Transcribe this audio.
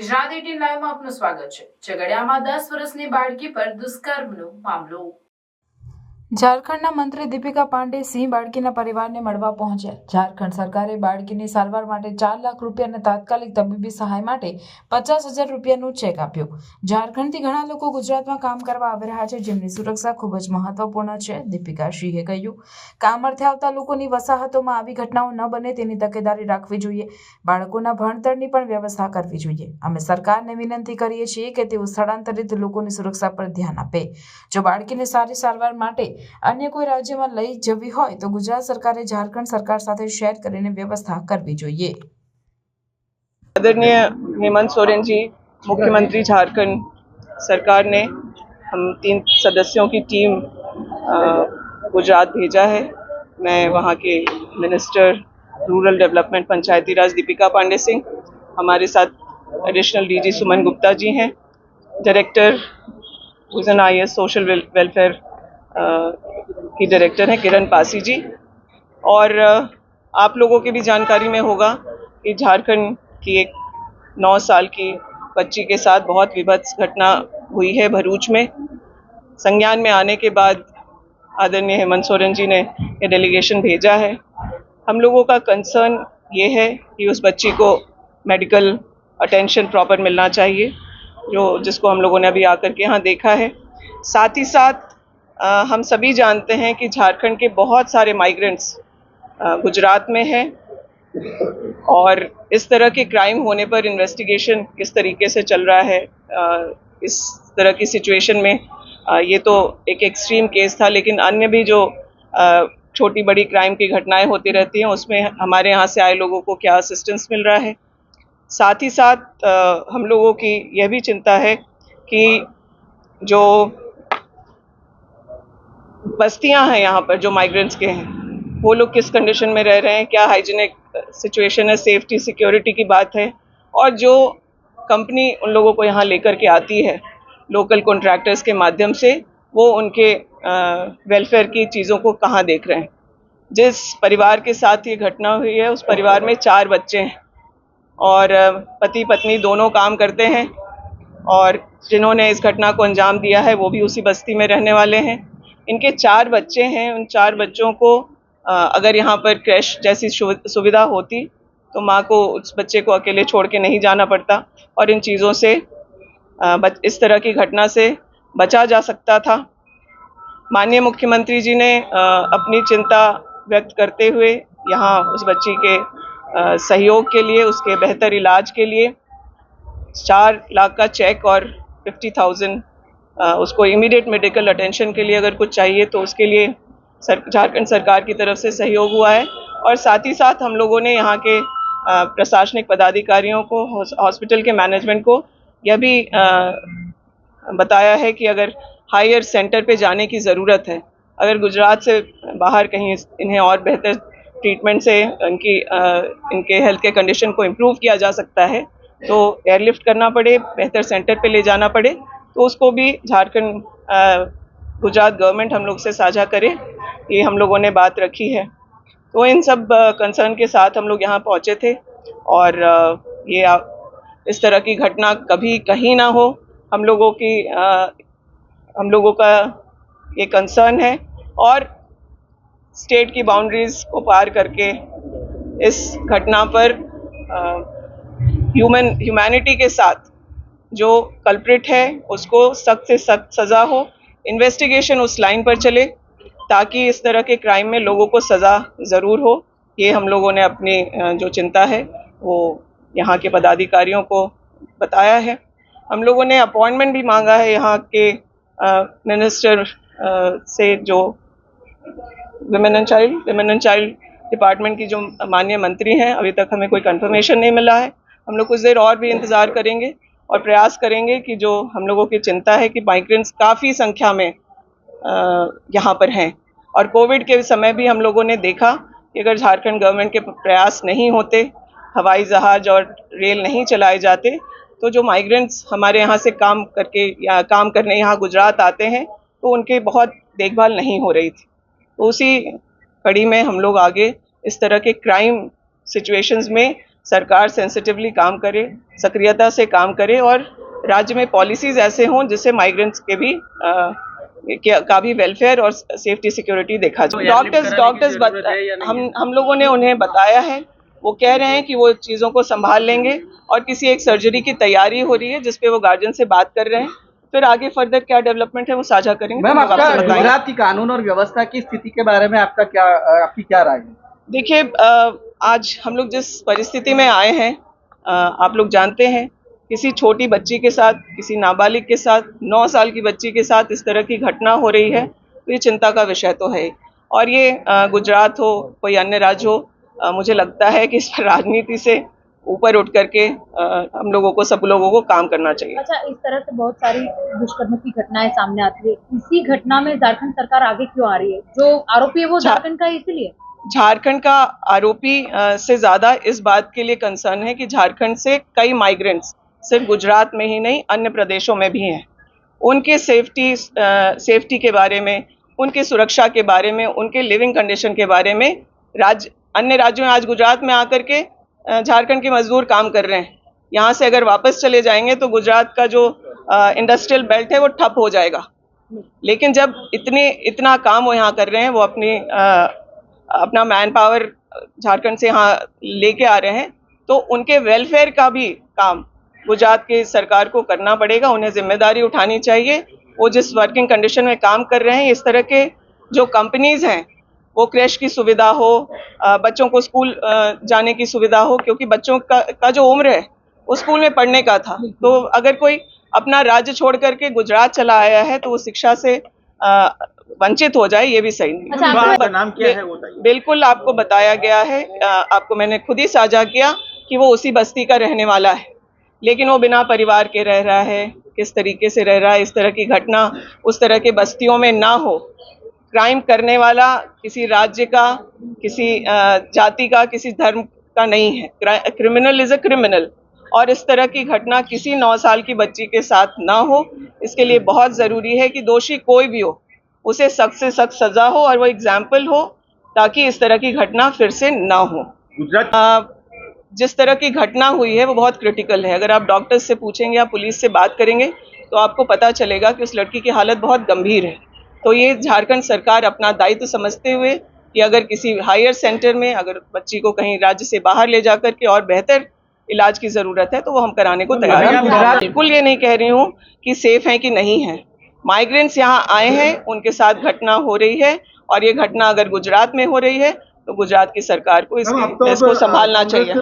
ગુજરાત 18 લાઈવમાં આપનું સ્વાગત છે। ઝઘડિયામાં 10 વર્ષની બાળકી પર દુષ્કર્મનો મામલો। ઝારખંડના મંત્રી દીપિકા પાંડે સિંહ બાળકીના પરિવારને મળવા પહોંચ્યા। ઝારખંડ સરકારે બાળકીની સારવાર માટે 4 લાખ રૂપિયા અને તાત્કાલિક તબીબી સહાય માટે 50,000 રૂપિયાનો ચેક આપ્યો। ઝારખંડથી ઘણા લોકો ગુજરાતમાં કામ કરવા આવી રહ્યા છે, જેમની સુરક્ષા ખૂબ જ મહત્વપૂર્ણ છે। દીપિકા સિંહે કહ્યું, કામ અર્થે આવતા લોકોની વસાહતોમાં આવી ઘટનાઓ ન બને તેની તકેદારી રાખવી જોઈએ। બાળકોના ભણતરની પણ વ્યવસ્થા કરવી જોઈએ। અમે સરકારને વિનંતી કરીએ છીએ કે તેઓ સ્થળાંતરિત લોકોની સુરક્ષા પર ધ્યાન આપે। જો બાળકીને સારી સારવાર માટે अन्य कोई राज्य में लई जवी होय तो गुजरात सरकारे झारखंड सरकार साथे शेर करीने व्यवस्था करवी जोईए। आदरणीय हेमंत सोरेन जी, मुख्यमंत्री झारखंड सरकार ने हम 3 सदस्यों की टीम गुजरात भेजा है। मैं वहाँ के मिनिस्टर रूरल डेवलपमेंट पंचायती राज दीपिका पांडे सिंह, हमारे साथ एडिशनल डीजी सुमन गुप्ता जी हैं, डायरेक्टर IAS सोशल वेलफेयर की डायरेक्टर हैं किरण पासी जी। और आप लोगों की भी जानकारी में होगा कि झारखंड की एक 9 साल की बच्ची के साथ बहुत विभत्स घटना हुई है भरूच में। संज्ञान में आने के बाद आदरणीय हेमंत सोरेन जी ने ये डेलीगेशन भेजा है। हम लोगों का कंसर्न ये है कि उस बच्ची को मेडिकल अटेंशन प्रॉपर मिलना चाहिए, जिसको हम लोगों ने अभी आकर के यहाँ देखा है। साथ ही साथ हम सभी जानते हैं कि झारखंड के बहुत सारे माइग्रेंट्स गुजरात में हैं और इस तरह के क्राइम होने पर इन्वेस्टिगेशन किस तरीके से चल रहा है। इस तरह की सिचुएशन में ये तो एक एक्सट्रीम केस था, लेकिन अन्य भी जो छोटी बड़ी क्राइम की घटनाएं होती रहती हैं उसमें हमारे यहाँ से आए लोगों को क्या असिस्टेंस मिल रहा है। साथ ही साथ हम लोगों की यह भी चिंता है कि जो बस्तियां हैं यहाँ पर, जो माइग्रेंट्स के हैं, वो लोग किस कंडीशन में रह रहे हैं, क्या हाइजीनिक सिचुएशन है, सेफ्टी सिक्योरिटी की बात है। और जो कंपनी उन लोगों को यहाँ लेकर के आती है लोकल कॉन्ट्रैक्टर्स के माध्यम से, वो उनके वेलफेयर की चीज़ों को कहाँ देख रहे हैं। जिस परिवार के साथ ये घटना हुई है उस परिवार में 4 बच्चे हैं और पति पत्नी दोनों काम करते हैं, और जिन्होंने इस घटना को अंजाम दिया है वो भी उसी बस्ती में रहने वाले हैं। इनके 4 बच्चे हैं। उन 4 बच्चों को अगर यहाँ पर क्रैश जैसी सुविधा होती तो माँ को उस बच्चे को अकेले छोड़ के नहीं जाना पड़ता और इन चीज़ों से इस तरह की घटना से बचा जा सकता था। माननीय मुख्यमंत्री जी ने अपनी चिंता व्यक्त करते हुए यहाँ उस बच्ची के सहयोग के लिए, उसके बेहतर इलाज के लिए 4 लाख का चेक और 50,000 उसको इमीडिएट मेडिकल अटेंशन के लिए अगर कुछ चाहिए तो उसके लिए झारखंड सरकार की तरफ से सहयोग हुआ है। और साथ ही साथ हम लोगों ने यहाँ के प्रशासनिक पदाधिकारियों को, हॉस्पिटल के मैनेजमेंट को यह भी बताया है कि अगर हायर सेंटर पे जाने की ज़रूरत है, अगर गुजरात से बाहर कहीं इन्हें और बेहतर ट्रीटमेंट से इनके हेल्थ के कंडीशन को इम्प्रूव किया जा सकता है तो एयरलिफ्ट करना पड़े, बेहतर सेंटर पे ले जाना पड़े, तो उसको भी झारखंड गुजरात गवर्नमेंट हम लोग से साझा करे, ये हम लोगों ने बात रखी है। तो इन सब कंसर्न के साथ हम लोग यहाँ पहुँचे थे और ये इस तरह की घटना कभी कहीं ना हो, हम लोगों का ये कंसर्न है। और स्टेट की बाउंड्रीज को पार करके इस घटना पर ह्यूमैनिटी के साथ जो कल्प्रिट है उसको सख्त से सख्त सज़ा हो, इन्वेस्टिगेशन उस लाइन पर चले ताकि इस तरह के क्राइम में लोगों को सज़ा ज़रूर हो। ये हम लोगों ने अपनी जो चिंता है वो यहाँ के पदाधिकारियों को बताया है। हम लोगों ने अपॉइंटमेंट भी मांगा है यहाँ के मिनिस्टर से, जो विमेन एंड चाइल्ड डिपार्टमेंट की जो माननीय मंत्री हैं, अभी तक हमें कोई कंफर्मेशन नहीं मिला है। हम लोग कुछ देर और भी इंतज़ार करेंगे और प्रयास करेंगे कि जो हम लोगों की चिंता है कि माइग्रेंट्स काफ़ी संख्या में यहाँ पर हैं, और कोविड के समय भी हम लोगों ने देखा कि अगर झारखंड गवर्नमेंट के प्रयास नहीं होते, हवाई जहाज़ और रेल नहीं चलाए जाते, तो जो माइग्रेंट्स हमारे यहाँ से काम करके या काम करने यहाँ गुजरात आते हैं तो उनकी बहुत देखभाल नहीं हो रही थी। तो उसी कड़ी में हम लोग आगे इस तरह के क्राइम सिचुएशंस में सरकार सेंसिटिवली काम करे, सक्रियता से काम करे और राज्य में पॉलिसीज ऐसे हों जिससे माइग्रेंट्स के भी का भी वेलफेयर और सेफ्टी सिक्योरिटी देखा जाए। डॉक्टर्स हम लोगों ने उन्हें बताया है, वो कह रहे हैं कि वो चीज़ों को संभाल लेंगे और किसी एक सर्जरी की तैयारी हो रही है जिसपे वो गार्जियन से बात कर रहे हैं। फिर आगे फर्दर क्या डेवलपमेंट है वो साझा करेंगे। मैम, आपका गुजरात की कानून और व्यवस्था की स्थिति के बारे में आपकी क्या राय है? देखिए, आज हम लोग जिस परिस्थिति में आए हैं, आप लोग जानते हैं, किसी छोटी बच्ची के साथ, किसी नाबालिग के साथ, 9 साल की बच्ची के साथ इस तरह की घटना हो रही है, तो ये चिंता का विषय तो है। और ये गुजरात हो, कोई अन्य राज्य हो, मुझे लगता है कि इस पर राजनीति से ऊपर उठ करके हम लोगों को, सब लोगों को काम करना चाहिए। अच्छा, इस तरह से बहुत सारी दुष्कर्म की घटनाएं सामने आती है, इसी घटना में झारखंड सरकार आगे क्यों आ रही है? जो आरोपी है वो झारखंड का है, इसीलिए झारखंड का आरोपी से ज्यादा इस बात के लिए कंसर्न है कि झारखंड से कई माइग्रेंट्स सिर्फ गुजरात में ही नहीं, अन्य प्रदेशों में भी हैं। उनके सेफ्टी के बारे में, उनके सुरक्षा के बारे में, उनके लिविंग कंडीशन के बारे में अन्य राज्यों में आज गुजरात में आकर के झारखंड के मजदूर काम कर रहे हैं। यहाँ से अगर वापस चले जाएंगे तो गुजरात का जो इंडस्ट्रियल बेल्ट है वो ठप हो जाएगा। लेकिन जब इतना काम वो यहाँ कर रहे हैं, वो अपना मैन पावर झारखंड से यहाँ लेके आ रहे हैं, तो उनके वेलफेयर का भी काम गुजरात की सरकार को करना पड़ेगा। उन्हें जिम्मेदारी उठानी चाहिए। वो जिस वर्किंग कंडीशन में काम कर रहे हैं, इस तरह के जो कंपनीज हैं, वो क्रैश की सुविधा हो, बच्चों को स्कूल जाने की सुविधा हो, क्योंकि बच्चों का जो उम्र है वो स्कूल में पढ़ने का था। तो अगर कोई अपना राज्य छोड़ करके गुजरात चला आया है तो वो शिक्षा से वंचित हो जाए, ये भी सही नहीं। अच्छा, आपका नाम क्या है वो बताइए। बिल्कुल आपको बताया गया है, आपको मैंने खुद ही साझा किया कि वो उसी बस्ती का रहने वाला है, लेकिन वो बिना परिवार के रह रहा है। किस तरीके से रह रहा है, इस तरह की घटना उस तरह के बस्तियों में ना हो। क्राइम करने वाला किसी राज्य का, किसी जाति का, किसी धर्म का नहीं है। क्रिमिनल इज अ क्रिमिनल, और इस तरह की घटना किसी 9 साल की बच्ची के साथ ना हो। इसके लिए बहुत ज़रूरी है कि दोषी कोई भी हो, उसे सख्त से सख्त सज़ा हो और वो एग्जाम्पल हो, ताकि इस तरह की घटना फिर से ना हो। गुजरात जिस तरह की घटना हुई है वो बहुत क्रिटिकल है। अगर आप डॉक्टर्स से पूछेंगे या पुलिस से बात करेंगे तो आपको पता चलेगा कि उस लड़की की हालत बहुत गंभीर है। तो ये झारखंड सरकार अपना दायित्व समझते हुए कि अगर किसी हायर सेंटर में अगर बच्ची को कहीं राज्य से बाहर ले जाकर के और बेहतर इलाज की ज़रूरत है तो वो हम कराने को तैयार हैं। बिल्कुल ये नहीं कह रही हूँ कि सेफ है कि नहीं है। माइग्रेंट्स यहाँ आए हैं, उनके साथ घटना हो रही है, और ये घटना अगर गुजरात में हो रही है तो गुजरात की सरकार को इसको संभालना चाहिए।